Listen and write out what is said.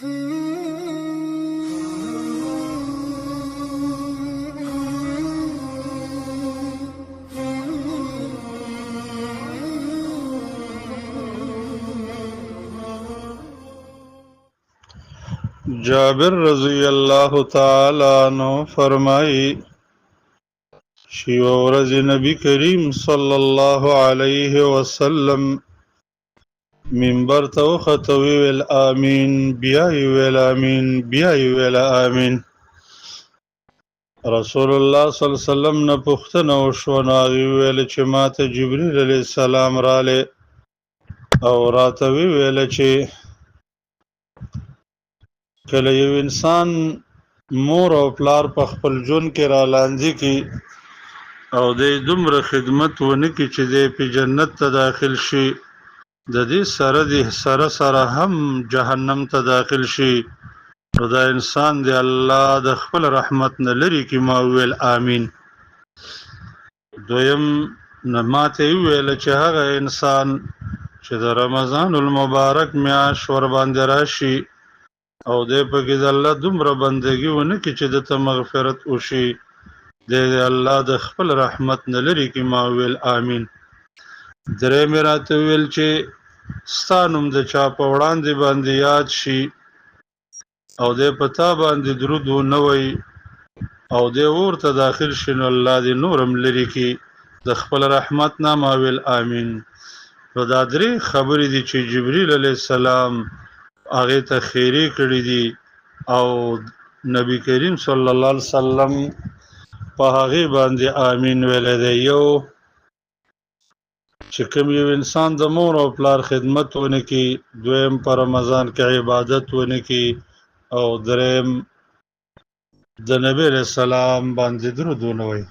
جابر رضی اللہ تعالی عنہ فرمائی شیو ورځ نبی کریم صلی الله علیه وسلم منبر ته وخته ویل آمین بیا ویل آمین بیا ویل آمین رسول الله صلی الله علیه وسلم نه پوښتنه وشوه نو هغې ویل چې ماته جبریل علیه السلام رالی او راته ویل چې کله یو انسان مور او پلار په خپل ژوند کې را لاندې کی او د دومره خدمت ونه کی چې د په جنت ته داخل شي د دې سره هم جهنم ته داخل شي نو دا انسان دی الله د خپل رحمت نه لري کی ما ویل آمین دویم نماته ویل چې هغه انسان چې د رمضان المبارک میاشت ور باندې راشي او دې په کې د الله دومره بندګي ونه کې چې د ته مغفرت وشي د الله د خپل رحمت نه لري کې ما ویل آمین درې مې راته ویل چې ستانم د چا په وړاندې باندې یاد شي او دې پتا باندې درود نه وي او دې ورته داخل شي نو الله دې نورم لري کې د خپل رحمت نه ما ویل آمین نو دا درې خبرې دي چې جبرئیل علیه السلام هغه ته خیری کړی دي او نبی کریم صلی الله علیه وسلم په هغه باندې آمین ویل دی یو چې کوم یو انسان د مور او پلار خدمت ونه کی دویم په رمضان کې عبادت ونه کی او دریم د نبی رسول الله باندې درود ونه وي